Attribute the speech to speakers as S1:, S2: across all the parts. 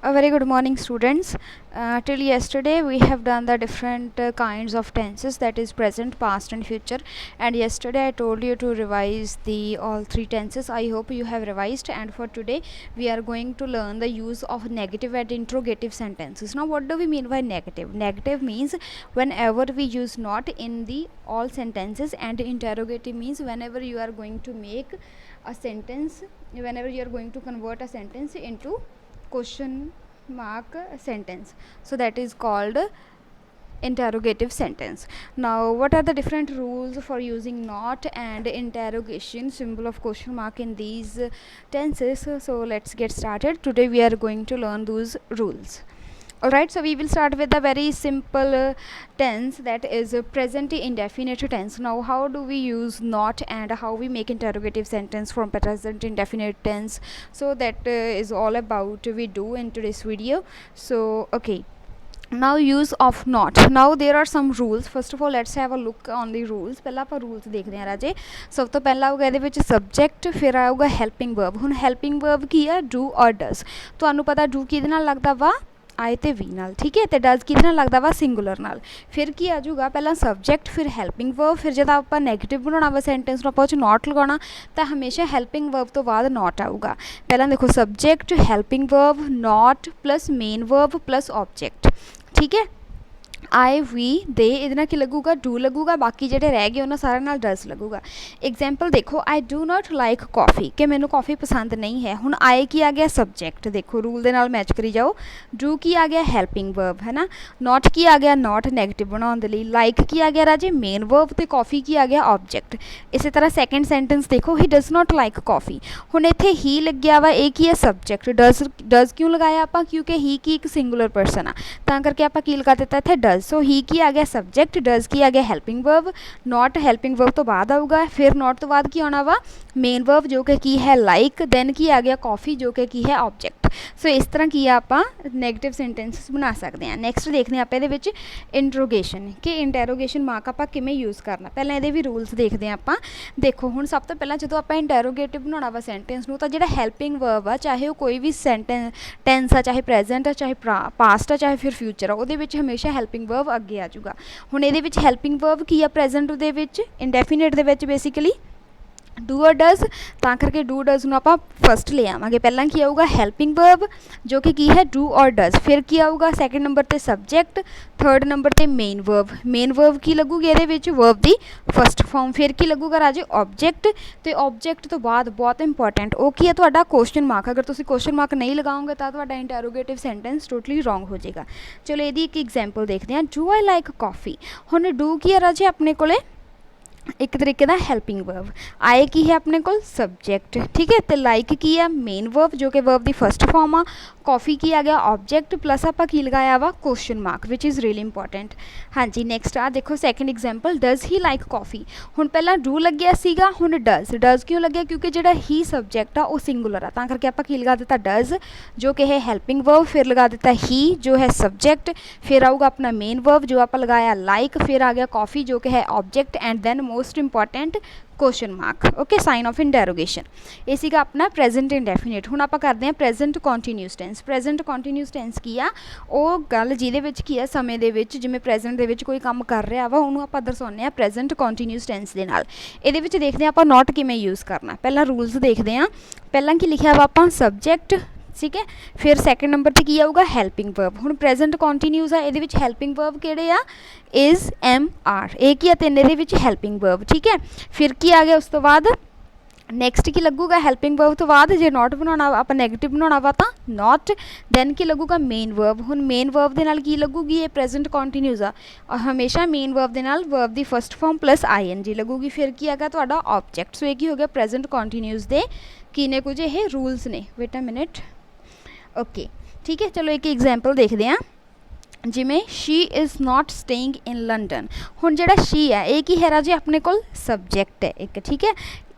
S1: A very good morning, students. Till yesterday we have done the different kinds of tenses, that is present, past and future, and yesterday I told you to revise the all three tenses. I hope you have revised, and for today we are going to learn the use of negative and interrogative sentences. Now what do we mean by negative? Negative means whenever we use not in the all sentences, and interrogative means whenever you are going to make a sentence, whenever you are going to convert a sentence into question mark sentence, so that is called interrogative sentence. Now what are the different rules for using not and interrogation symbol of question mark in these tenses? So let's get started. Today we are going to learn those rules. Alright, so we will start with a very simple tense, that is present indefinite tense. Now how do we use not and how we make interrogative sentence from present indefinite tense? So that is all about we do in today's video. So okay, now use of not. Now there are some rules. First of all, let's have a look on the rules. पहला ਆਪਾਂ rules देखते हैं राजे. सब तो पहला होगा ਇਹਦੇ ਵਿੱਚ subject, ਫਿਰ ਆਊਗਾ helping verb. ਹੁਣ helping verb ਕੀ ਹੈ? do or does. ਤੁਹਾਨੂੰ ਪਤਾ do ਕਿਹਦੇ ਨਾਲ ਲੱਗਦਾ ਵਾ? ਆਏ ਤੇ ਵੀ ਨਾਲ, ਠੀਕ ਹੈ, ਤੇ ਡਜ਼ ਕਿਹਦੇ ਨਾਲ ਲੱਗਦਾ ਵਾ? ਸਿੰਗੂਲਰ ਨਾਲ. ਫਿਰ ਕੀ ਆ ਜਾਊਗਾ? ਪਹਿਲਾਂ ਸਬਜੈਕਟ, ਫਿਰ ਹੈਲਪਿੰਗ ਵਰਬ, ਫਿਰ ਜਦੋਂ ਆਪਾਂ ਨੈਗੇਟਿਵ ਬਣਾਉਣਾ ਵਾ ਸੈਂਟੈਂਸ ਨੂੰ, ਆਪਾਂ ਉਹ 'ਚ ਨੋਟ ਲਗਾਉਣਾ, ਤਾਂ ਹਮੇਸ਼ਾ ਹੈਲਪਿੰਗ ਵਰਬ ਤੋਂ ਬਾਅਦ ਨੋਟ ਆਊਗਾ. ਪਹਿਲਾਂ ਦੇਖੋ subject, helping verb, note plus main verb plus object, ਠੀਕ ਹੈ. ਆਏ ਵੀ ਦੇ ਇਹਦੇ ਨਾਲ ਕੀ ਲੱਗੂਗਾ? ਡੂ ਲੱਗੂਗਾ. ਬਾਕੀ ਜਿਹੜੇ ਰਹਿ ਗਏ ਉਹਨਾਂ ਸਾਰਿਆਂ ਨਾਲ ਡਜ਼ ਲੱਗੂਗਾ. ਐਗਜ਼ਾਮਪਲ ਦੇਖੋ, I do not like coffee, ਕਿ ਮੈਨੂੰ ਕੌਫੀ ਪਸੰਦ ਨਹੀਂ ਹੈ. ਹੁਣ ਆਏ ਕੀ ਆ ਗਿਆ? ਸਬਜੈਕਟ. ਦੇਖੋ ਰੂਲ ਦੇ ਨਾਲ ਮੈਚ ਕਰੀ ਜਾਓ. ਡੂ ਕੀ ਆ ਗਿਆ? ਹੈਲਪਿੰਗ ਵਰਬ, ਹੈ ਨਾ. ਨੋਟ ਕੀ ਆ ਗਿਆ? ਨੋਟ ਨੈਗੇਟਿਵ ਬਣਾਉਣ ਦੇ ਲਈ. ਲਾਈਕ ਕੀ ਆ ਗਿਆ ਰਾਜੇ? ਮੇਨ ਵਰਬ, ਤੇ ਕੌਫੀ ਕੀ ਆ ਗਿਆ? ਆਬਜੈਕਟ. ਇਸੇ ਤਰ੍ਹਾਂ ਸੈਕਿੰਡ ਸੈਂਟੈਂਸ ਦੇਖੋ, ਹੀ ਡਜ਼ ਨਾਟ ਲਾਈਕ ਕੌਫੀ. ਹੁਣ ਇੱਥੇ ਹੀ ਲੱਗਿਆ ਵਾ, ਇਹ ਕੀ ਹੈ? ਸਬਜੈਕਟ. ਡਜ਼ ਕਿਉਂ ਲਗਾਇਆ ਆਪਾਂ? ਕਿਉਂਕਿ ਹੀ ਕੀ ਇੱਕ ਸਿੰਗੂਲਰ ਪਰਸਨ ਆ, ਤਾਂ ਕਰਕੇ ਆਪਾਂ ਕੀ ਲਗਾ ਦਿੱਤਾ ਇੱਥੇ? ਡਜ਼. ਸੋ ਹੀ ਕੀ ਆ ਗਿਆ? ਸਬਜੈਕਟ. ਡਜ਼ ਕੀ ਆ ਗਿਆ? Helping verb. Note helping verb ਤੋਂ ਬਾਅਦ ਆਊਗਾ. ਫਿਰ ਨੋਟ ਤੋਂ ਬਾਅਦ ਕੀ ਆਉਣਾ ਵਾ? ਮੇਨ ਵਰਬ, ਜੋ ਕਿ ਕੀ ਹੈ? ਲਾਈਕ. ਦੈਨ ਕੀ ਆ ਗਿਆ? ਕੌਫੀ, ਜੋ ਕਿ ਕੀ ਹੈ? ਆਬਜੈਕਟ. ਸੋ ਇਸ ਤਰ੍ਹਾਂ ਕੀ ਆ ਆਪਾਂ ਨੈਗੇਟਿਵ ਸੈਂਟੈਂਸਸ ਬਣਾ ਸਕਦੇ ਹਾਂ. ਨੈਕਸਟ ਦੇਖਦੇ ਹਾਂ ਆਪਾਂ ਇਹਦੇ ਵਿੱਚ ਇੰਟਰੋਗੇਸ਼ਨ, ਕਿ ਇੰਟੈਰੋਗੇਸ਼ਨ ਮਾਰਕ ਆਪਾਂ ਕਿਵੇਂ ਯੂਜ਼ ਕਰਨਾ. ਪਹਿਲਾਂ ਇਹਦੇ ਵੀ ਰੂਲਸ ਦੇਖਦੇ ਹਾਂ ਆਪਾਂ. ਦੇਖੋ ਹੁਣ ਸਭ ਤੋਂ ਪਹਿਲਾਂ ਜਦੋਂ ਆਪਾਂ ਇੰਟੈਰੋਗੇਟਿਵ ਬਣਾਉਣਾ ਵਾ ਸੈਂਟੈਂਸ ਨੂੰ, ਤਾਂ ਜਿਹੜਾ ਹੈਲਪਿੰਗ ਵਰਬ ਆ, ਚਾਹੇ ਉਹ ਕੋਈ ਵੀ ਟੈਂਸ ਆ, ਚਾਹੇ ਪ੍ਰੈਜ਼ੈਂਟ ਆ, ਚਾਹੇ ਪਾਸਟ ਆ, ਚਾਹੇ ਫਿਰ ਫਿਊਚਰ ਆ, ਉਹਦੇ ਵਿੱਚ ਹਮੇਸ਼ਾ ਹੈਲਪਿੰਗ ਵਰਬ ਅੱਗੇ ਆ ਜਾਊਗਾ. ਹੁਣ ਇਹਦੇ ਵਿੱਚ ਹੈਲਪਿੰਗ ਵਰਬ ਕੀ ਆ? ਪ੍ਰੈਜ਼ੈਂਟ ਦੇ ਵਿੱਚ ਇੰਡੈਫੀਨਿਟ ਦੇ ਵਿੱਚ ਬੇਸਿਕਲੀ ਡੂ ਔਰ ਡਜ਼, ਤਾਂ ਕਰਕੇ ਡੂ ਡਜ਼ ਨੂੰ ਆਪਾਂ ਫਸਟ ਲੈ ਆਵਾਂਗੇ. ਪਹਿਲਾਂ ਕੀ ਆਊਗਾ? ਹੈਲਪਿੰਗ ਵਰਬ, ਜੋ ਕਿ ਕੀ ਹੈ? ਡੂ ਔਰ ਡਜ਼. ਫਿਰ ਕੀ ਆਊਗਾ? ਸੈਕਿੰਡ ਨੰਬਰ 'ਤੇ ਸਬਜੈਕਟ, ਥਰਡ ਨੰਬਰ 'ਤੇ ਮੇਨ ਵਰਬ. ਮੇਨ ਵਰਬ ਕੀ ਲੱਗੂਗੀ ਇਹਦੇ ਵਿੱਚ? ਵਰਬ ਦੀ ਫਸਟ ਫਾਰਮ. ਫਿਰ ਕੀ ਲੱਗੂਗਾ ਰਾਜੇ? ਆਬਜੈਕਟ. ਤੇ ਆਬਜੈਕਟ ਤੋਂ ਬਾਅਦ ਬਹੁਤ ਇੰਪੋਰਟੈਂਟ ਉਹ ਕੀ ਹੈ? ਤੁਹਾਡਾ ਕੁਐਸਚਨ ਮਾਰਕ. ਅਗਰ ਤੁਸੀਂ ਕੁਐਸਚਨ ਮਾਰਕ ਨਹੀਂ ਲਗਾਓਗੇ ਤਾਂ ਤੁਹਾਡਾ ਇੰਟੈਰੋਗੇਟਿਵ ਸੈਂਟੈਂਸ ਟੋਟਲੀ ਰੋਂਗ ਹੋ ਜਾਏਗਾ. ਚਲੋ ਇਹਦੀ ਇੱਕ ਐਗਜ਼ਾਮਪਲ ਦੇਖਦੇ ਹਾਂ. Do I like coffee. ਹੁਣ ਡੂ ਕੀ ਹੈ ਰਾਜੇ ਆਪਣੇ ਕੋਲੇ? ਇੱਕ ਤਰੀਕੇ ਦਾ ਹੈਲਪਿੰਗ ਵਰਬ. ਆਏ ਕੀ ਹੈ ਆਪਣੇ ਕੋਲ? ਸਬਜੈਕਟ, ਠੀਕ ਹੈ. ਅਤੇ ਲਾਈਕ ਕੀ ਆ? ਮੇਨ ਵਰਬ, ਜੋ ਕਿ ਵਰਬ ਦੀ ਫਸਟ ਫਾਰਮ ਆ. ਕੌਫੀ ਕੀ ਆ ਗਿਆ? ਆਬਜੈਕਟ, ਪਲੱਸ ਆਪਾਂ ਕੀ ਲਗਾਇਆ ਵਾ? Question mark, which is really important. ਹਾਂਜੀ ਨੈਕਸਟ ਆ ਦੇਖੋ second example, does he like coffee. ਹੁਣ ਪਹਿਲਾਂ ਡੂ ਲੱਗਿਆ ਸੀਗਾ, ਹੁਣ ਡਜ਼. ਡਜ਼ ਕਿਉਂ ਲੱਗਿਆ? ਕਿਉਂਕਿ ਜਿਹੜਾ ਹੀ ਸਬਜੈਕਟ ਆ ਉਹ ਸਿੰਗੂਲਰ ਆ, ਤਾਂ ਕਰਕੇ ਆਪਾਂ ਕੀ ਲਗਾ ਦਿੱਤਾ? ਡਜ਼, ਜੋ ਕਿ ਹੈ ਹੈਲਪਿੰਗ ਵਰਬ. ਫਿਰ ਲਗਾ ਦਿੱਤਾ ਹੀ, ਜੋ ਹੈ ਸਬਜੈਕਟ. ਫਿਰ ਆਊਗਾ ਆਪਣਾ ਮੇਨ ਵਰਬ, ਜੋ ਆਪਾਂ ਲਗਾਇਆ ਲਾਈਕ. ਫਿਰ ਆ ਗਿਆ ਕੌਫੀ, ਜੋ ਕਿ ਹੈ object. And then most important question mark. Okay, sign of interrogation. ਇਹ ਸੀਗਾ ਆਪਣਾ ਪ੍ਰੈਜ਼ੈਂਟ ਇੰਡੈਫੀਨਿਟ. ਹੁਣ ਆਪਾਂ ਕਰਦੇ ਹਾਂ present continuous tense. Present continuous tense ਕੀ ਆ? ਉਹ ਗੱਲ ਜਿਹਦੇ ਵਿੱਚ ਕੀ ਆ? ਸਮੇਂ ਦੇ ਵਿੱਚ, ਜਿਵੇਂ ਪ੍ਰੈਜ਼ੈਂਟ ਦੇ ਵਿੱਚ ਕੋਈ ਕੰਮ ਕਰ ਰਿਹਾ ਵਾ, ਉਹਨੂੰ ਆਪਾਂ ਦਰਸਾਉਂਦੇ ਹਾਂ ਪ੍ਰੈਜ਼ੈਂਟ ਕੰਟੀਨਿਊਸ ਟੈਂਸ ਦੇ ਨਾਲ. ਇਹਦੇ ਵਿੱਚ ਦੇਖਦੇ ਹਾਂ ਆਪਾਂ ਨੋਟ ਕਿਵੇਂ ਯੂਜ਼ ਕਰਨਾ. ਪਹਿਲਾਂ ਰੂਲਸ ਦੇਖਦੇ ਹਾਂ. ਪਹਿਲਾਂ ਕੀ ਲਿਖਿਆ ਵਾ ਆਪਾਂ? ਸਬਜੈਕਟ, ਠੀਕ ਹੈ. ਫਿਰ ਸੈਕਿੰਡ ਨੰਬਰ 'ਤੇ ਕੀ ਆਊਗਾ? Helping verb. ਹੁਣ ਪ੍ਰੈਜ਼ੈਂਟ ਕੰਟੀਨਿਊਸ ਆ, ਇਹਦੇ ਵਿੱਚ ਹੈਲਪਿੰਗ ਵਰਬ ਕਿਹੜੇ ਆ? Is, am, are. ਇਹ ਕੀ ਆ? ਤਿੰਨ ਇਹਦੇ ਵਿੱਚ ਹੈਲਪਿੰਗ ਵਰਬ, ਠੀਕ ਹੈ. ਫਿਰ ਕੀ ਆ ਗਿਆ ਉਸ ਤੋਂ ਬਾਅਦ? ਨੈਕਸਟ ਕੀ ਲੱਗੂਗਾ? ਹੈਲਪਿੰਗ ਵਰਬ ਤੋਂ ਬਾਅਦ ਜੇ ਨੋਟ ਬਣਾਉਣਾ ਆਪਾਂ ਨੈਗੇਟਿਵ ਬਣਾਉਣਾ ਵਾ ਤਾਂ ਨੋਟ. ਦੈਨ ਕੀ ਲੱਗੂਗਾ? Main verb. ਹੁਣ ਮੇਨ ਵਰਬ ਦੇ ਨਾਲ ਕੀ ਲੱਗੂਗੀ? ਇਹ ਪ੍ਰੈਜ਼ੈਂਟ ਕੰਟੀਨਿਊਸ ਆ, ਹਮੇਸ਼ਾ ਮੇਨ ਵਰਬ ਦੇ ਨਾਲ ਵਰਬ ਦੀ ਫਸਟ ਫਾਰਮ ਪਲੱਸ ਆਈ ਐਨ ਜੀ ਲੱਗੂਗੀ. ਫਿਰ ਕੀ ਹੈਗਾ? ਤੁਹਾਡਾ ਆਬਜੈਕਟ. ਸੋ ਇਹ ਕੀ ਹੋ ਗਿਆ? ਪ੍ਰੈਜ਼ੈਂਟ ਕੰਟੀਨਿਊਸ ਦੇ ਕੀ ਨੇ? ਕੁਝ ਇਹ ਰੂਲਸ ਨੇ. Wait a minute. ਓਕੇ, ਠੀਕ ਹੈ. ਚਲੋ ਇੱਕ ਐਗਜ਼ਾਮਪਲ ਦੇਖਦੇ ਹਾਂ. ਜਿਵੇਂ she is not staying in London. ਹੁਣ ਜਿਹੜਾ ਸ਼ੀ ਹੈ ਇਹ ਕੀ ਹੈ ਰਾਜੇ? ਆਪਣੇ ਕੋਲ ਸਬਜੈਕਟ ਹੈ ਇੱਕ, ਠੀਕ ਹੈ.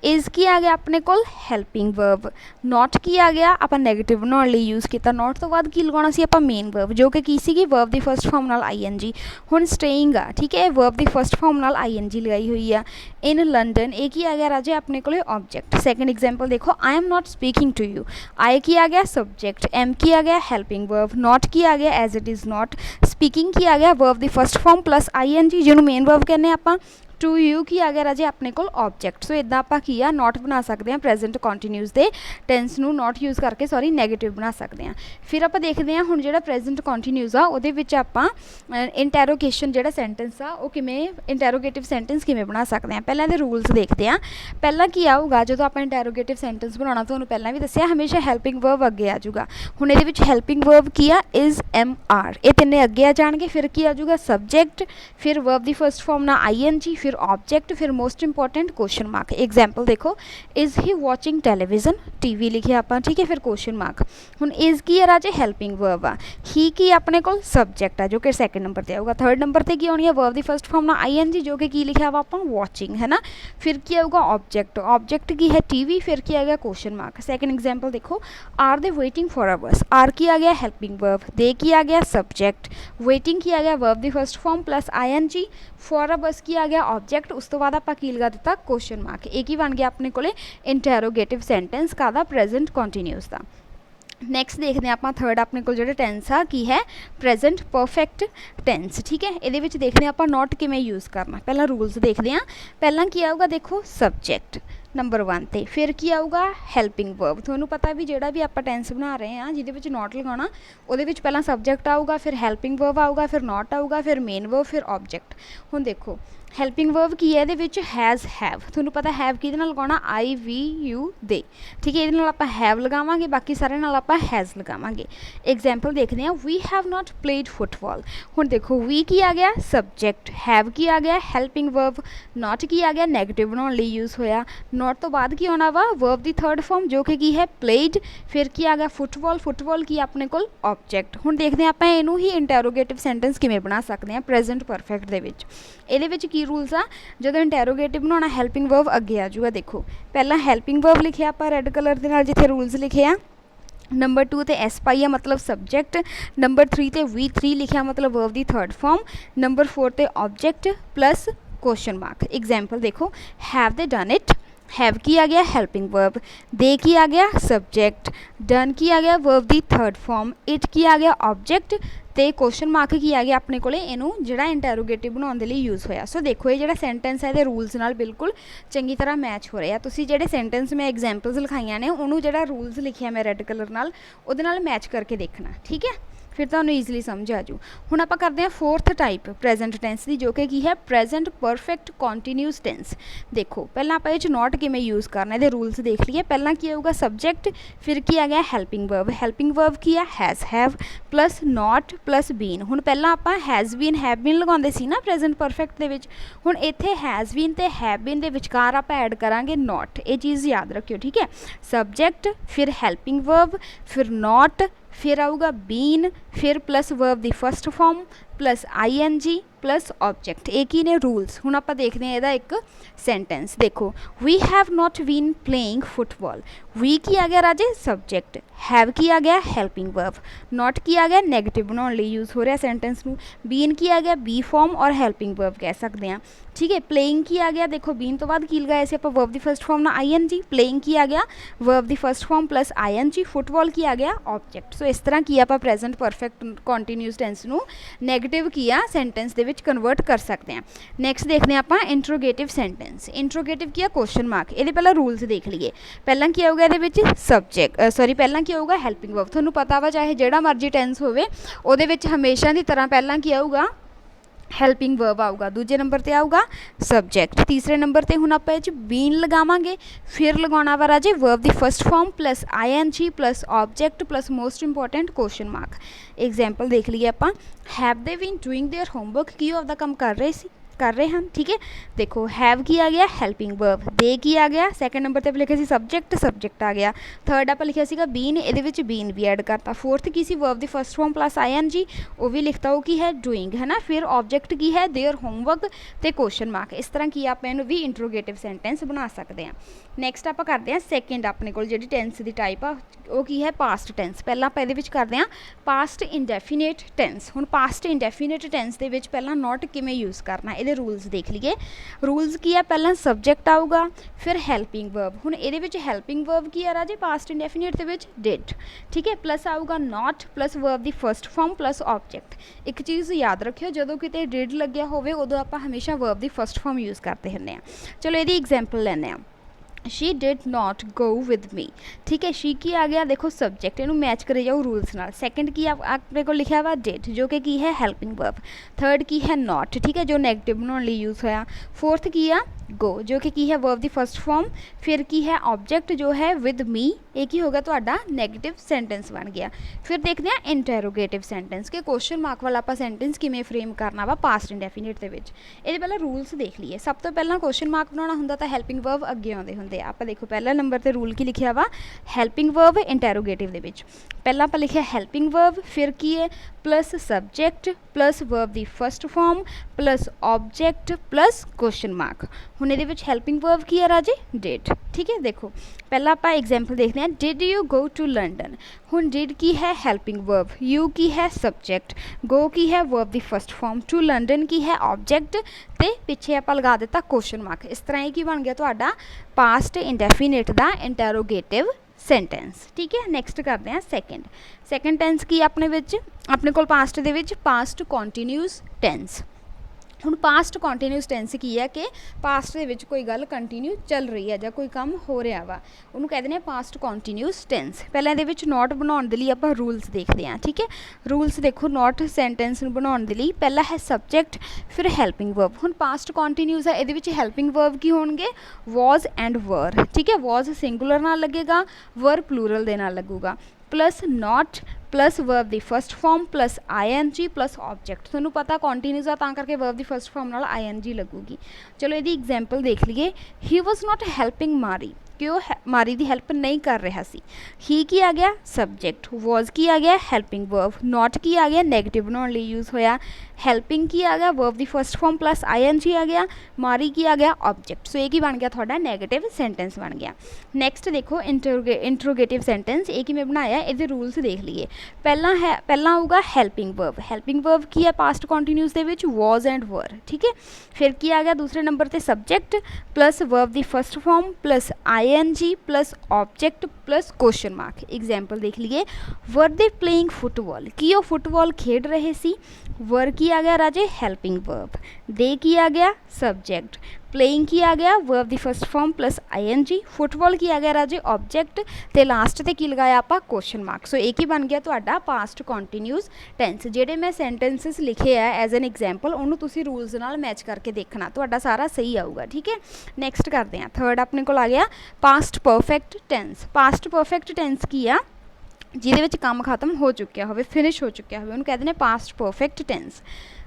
S1: इज़ की आ गया अपने कोल हैल्पिंग वर्ब, नॉट की आ गया आप नैगेटिव बनाने लिए यूज़ किया, नॉट तो बाद की लगाना सी आपां मेन वर्ब जो कि सी वर्ब की फर्स्ट फॉर्म नाल ING। हुण स्टेइंग आ ठीक है, वर्ब की फर्स्ट फॉर्म नाल ING लगाई हुई आ। इन लंडन ये की आ गया राजे अपने कोले ऑब्जेक्ट। सैकेंड एग्जाम्पल देखो, I am not speaking to you, I की आ गया सब्जेक्ट, एम की आ गया हैल्पिंग वर्ब, नॉट की आ गया as it is not, speaking की आ गया वर्ब की फर्स्ट फॉर्म प्लस ING जिन्होंने मेन वर्ब कहने आपां, टू यू की आ गया राजे अपने को ऑब्जेक्ट। सो इदा आप नॉट बना सकते हैं प्रेजेंट कॉन्टीन्यूस के टेंस नू नॉट यूज़ करके सॉरी नैगेटिव बना सकते हैं। फिर आप देखते हैं हुण जो प्रेजेंट कॉन्टीन्यूस आ उहदे विच आपां इंटैरोगेशन जो सेंटेंस आ वो किवें इंटैरोगेटिव सेंटेंस किवें बना सकते हैं। पहले रूल्स देखते हैं। पहला की आऊगा जो आप इंटैरोगेटिव सेंटेंस बनाना, तुहानूं पहलां भी दस्सिया हमेशा हैल्पिंग वर्ब अगे आ जाऊगा। हुण इहदे विच हैल्पिंग वर्ब की आ इज़ एम आर, ये तिन्ने अगे आ जाणगे। फिर की आ जाऊगा सब्जेक्ट, फिर वर्ब की फर्स्ट फॉर्म ना ING, फिर ऑब्जेक्ट, फिर most important question mark. Example देखो, is he watching television, TV लिखे आप ठीक है, फिर क्वेश्चन मार्क। हुण इज़ की है राजे हैल्पिंग वर्ब आ, ही की अपने को सब्जेक्ट आ जो कि सैकेंड नंबर पर आऊगा। थर्ड नंबर पर की आनी है वर्ब की फर्स्ट फॉर्म ना ING जो कि लिखा हुआ आप वॉचिंग है ना। फिर की आऊगा ऑब्जेक्ट, ऑब्जेक्ट की है TV, फिर की आ गया क्वेश्चन मार्क। सैकेंड एग्जाम्पल देखो, are they waiting for a bus, are की आ गया हैल्पिंग वर्ब, दे की आ गया सब्जेक्ट, वेटिंग की आ गया वर्ब की first form plus ING, for a बस की आ गया ऑब्जेक्ट, उस तो बाद आप लगा दिता क्वेश्चन मार्क। एक ही बन गया अपने को इंटैरोगेटिव सेंटेंस का प्रेजेंट कॉन्टीन्यूस का। नैक्सट देखते हैं आप थर्ड अपने को जो टेंस आ की है प्रेजेंट परफेक्ट टेंस। ठीक है, ये देखते हैं आप नॉट किवें यूज़ करना। पहला रूल्स देखते हैं। पहला की आऊगा देखो सब्जेक्ट नंबर 1 ते, फिर की आऊगा हैल्पिंग वर्ब। थोनू पता भी जोड़ा भी आप टेंस बना रहे हैं जिहदे नॉट लगाना वो पहला सब्जेक्ट आऊगा, फिर हैल्पिंग वर्ब आऊगा, फिर नॉट आऊगा, फिर मेन वर्ब, फिर ऑब्जेक्ट। हुण देखो हैल्पिंग वर्ब की है ये हैज़ हैव, थोनू पता हैव कि लगाना IVU दे। ठीक है, ये आप हैव लगावांगे, बाकी सारे आप हैज़ लगावांगे। एग्जाम्पल देखते हैं, we have not played football. हुण देखो वी की आ गया सब्जेक्ट, हैव की आ गया हैल्पिंग वर्ब, नॉट की आ गया नैगेटिव बनाने लिए यूज़ होया, नॉट तो बाद की आना वा वर्ब की थर्ड फॉर्म जो कि की है प्लेड, फिर की आ गया फुटबॉल, फुटबॉल की अपने को ऑब्जेक्ट। हुण देखते हैं आप इनू ही इंटैरोगेटिव सेंटेंस किवें बना सकते हैं प्रेजेंट परफेक्ट दे विच। ਇਹਦੇ ਵਿੱਚ ਕੀ रूल्स आ, जो इंटैरोगेटिव बनाना हैल्पिंग वर्ब अगे आ जाऊगा। देखो पहला हैल्पिंग वर्ब लिखे आप रैड कलर के नाल जिथे रूल्स लिखे आ, नंबर 2 ते S पाई है मतलब सब्जेक्ट, नंबर 3 ते V3 लिखा मतलब वर्ब की थर्ड फॉर्म, नंबर 4 ते object plus question mark. Example देखो, have they done it, have की आ गया हैल्पिंग वर्ब, दे की आ गया सब्जेक्ट, डन की आ गया वर्ब की थर्ड फॉर्म, इट की आ गया ऑब्जेक्ट, तो क्वेश्चन मार्क की आ गया अपने को इनू जो इंटैरोगेटिव बनाने लिए यूज़ होया। सो देखो ये जो सेंटेंस है ये रूल्स नाल बिल्कुल चंगी तरह मैच हो रहा है। तुसीं जिहड़े सेंटेंस मैं एग्जाम्पल्स लिखाइया ने उन्होंने जो रूल्स लिखे मैं रैड कलर नाल उहदे नाल मैच करके देखना। ठीक है, फिर तो ईजिली समझ आ जू। हुण आप करते हैं फोर्थ टाइप प्रेजेंट टेंस की जो कि है प्रेजेंट परफेक्ट कॉन्टीन्यूस टेंस। देखो पहला आप ये नॉट किवें यूज़ करना ये रूल्स देख लीए। पहला की आऊगा सब्जेक्ट, फिर की आ गया हैल्पिंग वर्ब, हैल्पिंग वर्ब की है has have plus not plus been. हुण पहला आप हैज़ बीन हैव बीन लगाते सी ना प्रेजेंट परफेक्ट दे विच, हुण इत्थे हैज़ बीन ते हैव बीन दे विचकार आप ऐड करांगे नॉट। ये चीज़ याद रखियो। ठीक है, सब्जेक्ट फिर हैल्पिंग वर्ब फिर नॉट फिर आऊगा बीन फिर प्लस वर्ब दी first form plus ING plus object. एक ही ने रूल्स। हुण आप देखते हैं यदा एक सेंटेंस। देखो we have not been playing football, we की आ गया राजे सब्जेक्ट, हैव की आ गया हैल्पिंग वर्ब, नॉट की आ गया नैगेटिव बनाने लिए यूज़ हो रहा सेंटेंस में, बीन की आ गया बी फॉर्म और हैल्पिंग वर्ब कह सकते हैं। ठीक है, प्लेइंग की आ गया देखो बीन तो बाद की लगाया से आप वर्ब की फर्स्ट फॉर्म ना ING, प्लेइंग की आ गया वर्ब की first form plus ING, football की आ गया ऑब्जेक्ट। सो इस तरह की आप प्रेजेंट परफेक्ट कॉन्टीन्यूस टेंस नू नैगेटिव किया सेंटेंस दे विच कन्वर्ट कर सकते हैं। नैक्सट देखते हैं आप इंट्रोगेटिव सेंटेंस। इंट्रोगेटिव की क्वेश्चन मार्क। ये पहला रूल्स देख लीए। पहला की आऊगा ये सब्जेक्ट सॉरी पहला की आऊगा हैल्पिंग वर्ब। थोनू पता वा चाहे जिहड़ा मर्जी टेंस होवे उहदे विच हमेशा की तरह पहला की आऊगा हैल्पिंग वर्ब आऊगा, दूजे नंबर पर आऊगा सब्जेक्ट, तीसरे नंबर पर हुण आपां इह बीन लगावांगे, फिर लगाउणा वा राजे वर्ब दी first form plus ING plus object plus most important question mark. Example देख लीए आपां, have they been doing their homework, की आपदा काम कर रहे सी, कर रहे हैं, ठीक है। देखो हैव की आ गया हैल्पिंग वर्ब, दे की आ गया, सैकेंड नंबर पर लिखा सी सब्जेक्ट, सब्जेक्ट आ गया, थर्ड आप लिखा सीगा बीन, ये बीन भी ऐड करता, फोर्थ की सी वर्ब दी फर्स्ट फॉर्म प्लस ING, वो भी लिखता वो की है डूइंग, है ना। फिर ऑब्जेक्ट की है देयर होमवर्क ते क्वेश्चन मार्क। इस तरह की आप इन्हू भी इंट्रोगेटिव सेंटेंस बना सकते हैं। नैक्सट आप करते हैं सैकेंड अपने को जी टेंस की टाइप आ वो की है पास्ट टेंस। पहला आप ये करते हैं पास्ट इंडेफिनेट टेंस। हुण पास्ट इंडेफिनेट टेंस के विच पहला नॉट किवें यूज़ करना, ये रूल्स देख लीए। रूल्स की है, पहला सब्जेक्ट आऊगा, फिर हैल्पिंग वर्ब। हुण ये हैल्पिंग वर्ब की है राजे पास्ट इंडेफिनेट के विच डिड, ठीक है। प्लस आऊगा नॉट प्लस वर्ब की फर्स्ट फॉर्म प्लस ऑब्जेक्ट। एक चीज़ याद रखियो, जो किते डिड लग्या होवे उदों आपां हमेशा वर्ब की फर्स्ट फॉर्म यूज़ करते हुंदे आ। चलो ये एग्जाम्पल लैने आ, she did not go with me, ठीक है। शी की आ गया देखो सब्जेक्ट, इनू मैच करे जाओ रूल्स नाल। सैकेंड की अपने को लिखा हुआ डिड जो कि की है हेल्पिंग वर्ब। थर्ड की है नॉट, ठीक है, जो नैगेटिव बनाने लिए यूज़ होया। फोर्थ की आ गो जो कि है वर्ब दी फर्स्ट फॉर्म। फिर की है ऑब्जेक्ट जो है विद मी, एक ही होगा तो नैगेटिव सेंटेंस बन गया। फिर देखते हैं इंटरोगेटिव सेंटेंस के क्वेश्चन मार्क वाला आप सेंटेंस किमें फ्रेम करना वा पास्ट इंडेफिनेट के विच। ये पहले रूल्स देख लीए। सब तो पहला क्वेश्चन मार्क बनाना होंदा तो हैल्पिंग वर्ब अगे आउंदे हुंदे। आप देखो पहला नंबर पर रूल की लिखा वा हैल्पिंग वर्ब इंटरोगेटिव दे विच। पहला आप लिखा हैल्पिंग वर्ब, फिर की है प्लस सब्जेक्ट प्लस वर्ब दी first form plus object plus question mark. हुण इहदे विच हैल्पिंग वर्ब की है राजे डिड, ठीक है। देखो पहला आप एग्जाम्पल देखते हैं, did you go to London. हुण डिड की है हैल्पिंग वर्ब, यू की है सब्जेक्ट, गो की है verb the first form, to London की है ऑब्जेक्ट ते पिछे आप लगा दिता क्वेश्चन मार्क। इस तरह ही की बन गया तुहाडा पास्ट इंडेफिनेट दा इंटरोगेटिव सेंटेंस, ठीक है। नैक्सट करते हैं सैकेंड। सैकेंड टेंस की अपने विच अपने कोल पास्ट दे विच पास्ट कॉन्टीन्यूस टेंस। हुण पास्ट कॉन्टीन्यूस टेंस की है कि पास्ट दे विच कोई गल कंटीन्यू चल रही है जां कोई काम हो रहा वा, उन्होंने कहते हैं पास्ट कॉन्टीन्यूस टेंस। पहले ये नॉट बनाने के लिए आप रूल्स देखते हैं, ठीक है। रूल्स देखो नॉट सेंटेंस बनाने के लिए पहला है सब्जेक्ट फिर हैल्पिंग वर्ब। हुण पास्ट कॉन्टीन्यूस है, ये हैल्पिंग वर्ब की होणगे वॉज एंड वर, ठीक है। वॉज सिंगुलर नाल लगेगा, वर प्लूरल दे नाल लगूगा, plus not plus verb the first form plus ING plus object. तुहानूं पता कॉन्टीन्यूस आ तां करके वर्ब दी फर्स्ट फॉर्म नाल ING लगूगी। चलो ये एग्जाम्पल देख लीए, ही वॉज नॉट हैल्पिंग मारी, क्यों मारी की हैल्प नहीं कर रहा सी। ही की आ गया सब्जेक्ट, वॉज की आ गया हैल्पिंग वर्ब, नॉट की आ गया नैगेटिव बनाने लिए यूज़ होया, हैल्पिंग की आ गया वर्ब दी फर्स्ट फॉर्म प्लस ING आ गया, मारी की आ गया ऑब्जेक्ट। सो ये बन गया थोड़ा नैगेटिव सेंटेंस बन गया। नैक्सट देखो इंट्रोगेटिव सेंटेंस, ये मैं बनाया, ये रूल्स देख लीए। पहला आऊगा हैल्पिंग वर्ब। हैल्पिंग वर्ब की है पास्ट कॉन्टीन्यूस दे विच वॉज एंड वर, ठीक है। फिर की आ गया दूसरे नंबर पर सब्जेक्ट प्लस वर्ब दी first form plus ING plus object plus question mark. Example देख लीए, वर दे प्लेइंग फुटबॉल, की वो फुटबॉल खेड रहे सी। वर की आ गया राजे हैल्पिंग वर्ब, दे की आ गया सब्जेक्ट, प्लेइंग की आ गया वर्ब दी first form plus ING, football की आ गया राजे ऑब्जेक्ट ते लास्ट ते की लगाया आप क्वेश्चन मार्क। सो एक ही बन गया तुहाडा पास्ट कॉन्टीन्यूस टेंस। जेडे मैं सेंटेंसिस लिखे है एज एन एग्जाम्पल उन्होंने तुसी रूल्स नाल मैच करके देखना, तुहाडा सारा सही आऊगा, ठीक है। नैक्सट करते हैं थर्ड अपने को आ गया past perfect tense. Past perfect tense की आ जिहदे विच काम खत्म हो चुकिया होवे, फिनिश हो चुकिया होवे, उन्होंने कहते हैं पास्ट परफेक्ट टेंस।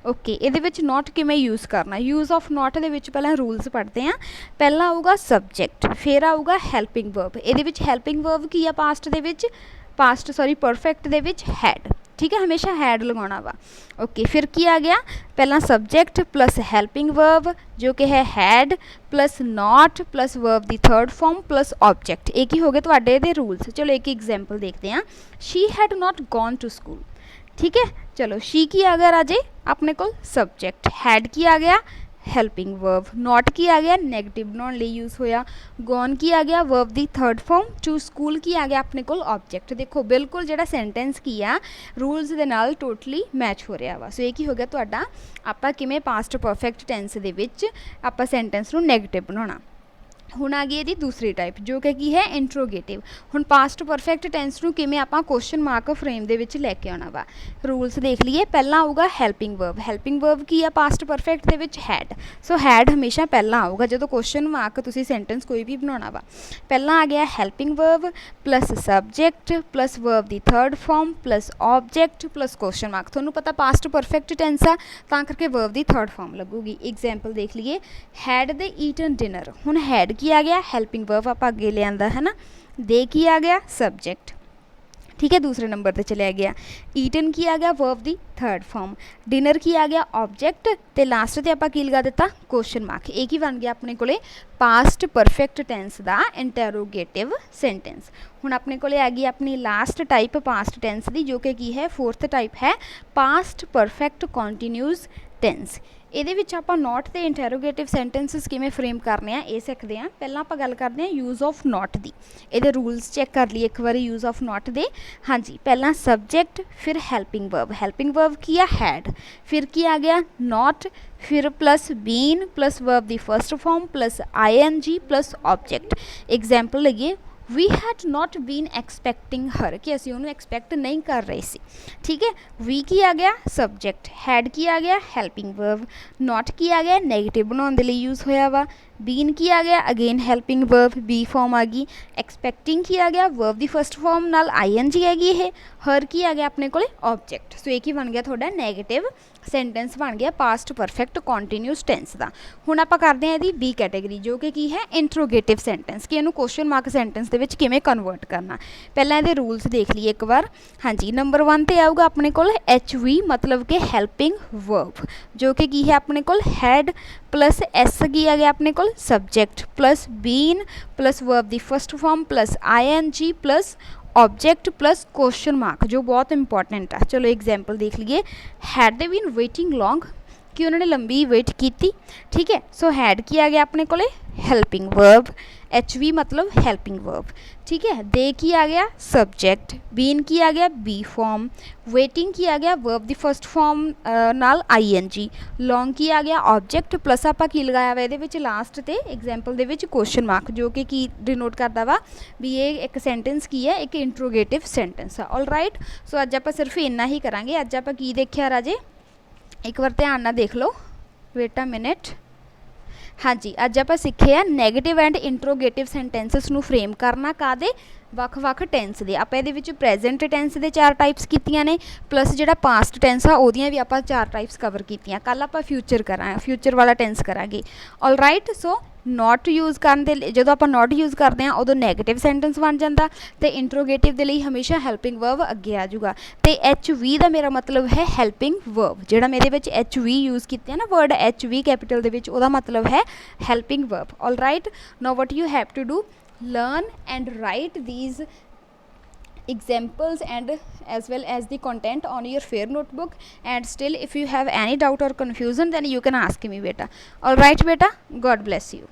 S1: ओके ये नॉट किमें यूज़ करना, यूज़ ऑफ नॉट दे विच पहला रूल्स पढ़ते हैं। पहला आऊगा सब्जेक्ट, फिर आऊगा हैल्पिंग वर्ब। ये हैल्पिंग वर्ब की है past perfect they which had, ठीक है, हमेशा हैड लगाना वा। ओके फिर की आ गया पहला सब्जेक्ट प्लस हैल्पिंग वर्ब जो कि है had plus not plus verb the third form plus object. एक ही हो गए तुहाडे दे रूल्स। चलो एक एग्जाम्पल देखते हैं, she had not gone to school, ठीक है। चलो शी की आ गया राजे अपने को सब्जेक्ट, हैड की आ गया हैल्पिंग वर्ब, नॉट की आ गया नैगेटिव बनाने लिए यूज़ होया, गॉन की आ गया verb the third form, to school की आ गया अपने को ऑब्जेक्ट। देखो बिल्कुल जो सेंटेंस की आ रूल्स दे नाल टोटली मैच हो रहा वा। सो एक ही हो गया तुहाडा आपां किवें पास्ट परफेक्ट टेंस दे विच आपां सेंटेंस नूं नैगेटिव बनाउणा। ਹੁਣ ਆ ਗਈ ਇਹਦੀ ਦੂਸਰੀ ਟਾਈਪ ਜੋ ਕਿ ਕੀ ਹੈ ਇੰਟਰੋਗੇਟਿਵ। ਹੁਣ ਪਾਸਟ ਪਰਫੈਕਟ ਟੈਂਸ ਨੂੰ ਕਿਵੇਂ ਆਪਾਂ ਕੁਐਸਚਨ ਮਾਰਕ ਫਰੇਮ ਦੇ ਵਿੱਚ ਲੈ ਕੇ ਆਉਣਾ ਵਾ। ਰੂਲਸ ਦੇਖ ਲਈਏ। ਪਹਿਲਾਂ ਆਊਗਾ ਹੈਲਪਿੰਗ ਵਰਬ। ਹੈਲਪਿੰਗ ਵਰਬ ਕੀ ਆ ਪਾਸਟ ਪਰਫੈਕਟ ਦੇ ਵਿੱਚ? ਹੈਡ। ਸੋ ਹੈਡ ਹਮੇਸ਼ਾ ਪਹਿਲਾਂ ਆਊਗਾ ਜਦੋਂ ਕੁਐਸਚਨ ਮਾਰਕ ਤੁਸੀਂ ਸੈਂਟੈਂਸ ਕੋਈ ਵੀ ਬਣਾਉਣਾ ਵਾ। ਪਹਿਲਾਂ ਆ ਗਿਆ helping verb plus subject plus verb ਦੀ third form plus object plus question mark. ਤੁਹਾਨੂੰ ਪਤਾ ਪਾਸਟ ਪਰਫੈਕਟ ਟੈਂਸ ਆ ਤਾਂ ਕਰਕੇ ਵਰਬ ਦੀ ਥਰਡ ਫਾਰਮ ਲੱਗੂਗੀ। ਐਗਜ਼ਾਮਪਲ ਦੇਖ ਲਈਏ। Had they eaten dinner. ਹੁਣ ਹੈਡ ਕੀ ਆ ਗਿਆ? ਹੈਲਪਿੰਗ ਵਰਬ ਆਪਾਂ ਅੱਗੇ ਲਿਆਂਦਾ ਹੈ ਨਾ। ਦੇ ਕੀ ਆ ਗਿਆ? ਸਬਜੈਕਟ। ठीक है दूसरे नंबर पर चलिया गया। ईटन की आ गया verb the third form. Dinner की आ गया ऑब्जेक्ट ते लास्ट ते आपां की लगा दिता क्वेश्चन मार्क। एक ही बन गया अपने कोले पास्ट परफेक्ट टेंस दा इंटरोगेटिव सेंटेंस। हुण अपने कोले आ गई अपनी लास्ट टाइप पास्ट टेंस दी जो कि है फोर्थ टाइप है पास्ट परफेक्ट कॉन्टीन्यूस टेंस। ਇਹਦੇ ਵਿੱਚ ਆਪਾਂ ਨੋਟ ਤੇ ਇੰਟਰੋਗੇਟਿਵ ਸੈਂਟੈਂਸਸ ਕਿਵੇਂ ਫਰੇਮ ਕਰਨੇ ਆ ਇਹ ਸਿੱਖਦੇ ਆ। ਪਹਿਲਾਂ ਆਪਾਂ ਗੱਲ ਕਰਦੇ ਆ ਯੂਜ਼ ਆਫ ਨੋਟ ਦੀ। ਇਹਦੇ ਰੂਲਸ ਚੈੱਕ ਕਰ ਲਈਏ ਇੱਕ ਵਾਰੀ ਯੂਜ਼ ਆਫ ਨੋਟ ਦੇ। ਹਾਂਜੀ ਪਹਿਲਾਂ ਸਬਜੈਕਟ ਫਿਰ ਹੈਲਪਿੰਗ ਵਰਬ। ਹੈਲਪਿੰਗ ਵਰਬ ਕੀ ਆ? ਹੈਡ। ਫਿਰ ਕੀ ਆ ਗਿਆ? ਨੋਟ। फिर plus been plus verb the first form plus ING plus object. Example लगिए we had not been expecting her कि असी उन्होंने एक्सपैक्ट नहीं कर रहे सी। ठीक है वी की आ गया सब्जेक्ट। हैड की आ गया हेल्पिंग वर्ब। नॉट की आ गया नैगेटिव बनाने के लिए यूज़ होया वा। बीन की आ गया again helping verb be form आ गई। एक्सपैक्टिंग की आ गया वर्ब दी फर्स्ट फॉर्म नाल ING हैगी है। हर की आ गया अपने को ऑब्जेक्ट। सो एक ही बन गया थोड़ा नैगेटिव सेंटेंस बन गया पास्ट परफेक्ट कॉन्टीन्यूस टेंस का। हुण आपां करदे हां इहदी बी कैटेगरी जो कि की है इंट्रोगेटिव सेंटेंस कि इहनूं क्वेश्चन मार्क सेंटेंस दे विच किवें कन्वर्ट करना। पहलां इहदे रूल्स देख लीए एक बार। हाँ जी नंबर 1 ते आऊगा अपने कोल HV मतलब कि हेल्पिंग वर्ब जो कि की है अपने कोल हैड प्लस S की आ गया अपने कोल subject plus been plus verb the first form plus ING plus object plus question mark जो बहुत इंपॉर्टेंट है। चलो एग्जाम्पल देख लीजिए। Had they been waiting long कि उन्होंने लंबी वेट की थी। ठीक है सो हैड की आ गया अपने कोले हेल्पिंग वर्ब। HV मतलब हेल्पिंग वर्ब। ठीक है दे की आ गया सब्जेक्ट। बीन की आ गया बी फॉर्म। वेटिंग की आ गया वर्ब दी फर्स्ट फॉर्म नाल ING। लॉन्ग की आ गया ऑब्जेक्ट प्लस आपां की लगाया वा इहदे विच लास्ट ते example they which question mark जो कि की डिनोट करदा वा भी ये एक सेंटेंस की है एक इंट्रोगेटिव सेंटेंस है। ऑल राइट सो अज आपां सिर्फ इन्ना ही करांगे। अज आपां की देखिया राजे एक बार ध्यान नाल देख लो। Wait a minute. हाँ जी अज आप सीखे हैं नैगेटिव एंड इंट्रोगेटिव सेंटेंसिस नू फ्रेम करना कादे ਵੱਖ-ਵੱਖ ਟੈਂਸ ਦੇ। ਆਪਾਂ ਇਹਦੇ ਵਿੱਚ ਪ੍ਰੈਜ਼ੈਂਟ ਟੈਂਸ ਦੇ 4 ਟਾਈਪਸ ਕੀਤੀਆਂ ਨੇ ਪਲੱਸ ਜਿਹੜਾ ਪਾਸਟ ਟੈਂਸ ਆ ਉਹਦੀਆਂ ਵੀ ਆਪਾਂ 4 ਟਾਈਪਸ ਕਵਰ ਕੀਤੀਆਂ। ਕੱਲ ਆਪਾਂ ਫਿਊਚਰ ਵਾਲਾ ਟੈਂਸ ਕਰਾਂਗੇ। All right so note use ਕਰਨ ਦੇ ਜਦੋਂ ਆਪਾਂ ਨੋਟ ਯੂਜ਼ ਕਰਦੇ ਹਾਂ ਉਦੋਂ ਨੈਗੇਟਿਵ ਸੈਂਟੈਂਸ ਬਣ ਜਾਂਦਾ ਤੇ ਇੰਟਰੋਗੇਟਿਵ ਦੇ ਲਈ ਹਮੇਸ਼ਾ ਹੈਲਪਿੰਗ ਵਰਬ ਅੱਗੇ ਆ ਜਾਊਗਾ ਤੇ HV ਦਾ ਮੇਰਾ ਮਤਲਬ ਹੈ ਹੈਲਪਿੰਗ ਵਰਬ। ਜਿਹੜਾ ਮੇਰੇ ਵਿੱਚ HV ਯੂਜ਼ ਕੀਤੇ ਨਾ ਵਰਡ HV ਕੈਪੀਟਲ ਦੇ ਵਿੱਚ ਉਹਦਾ ਮਤਲਬ ਹੈ helping verb. All right now what you have to do learn and write these examples and as well as the content on your fair notebook and still if you have any doubt or confusion then you can ask me beta. All right beta, God bless you.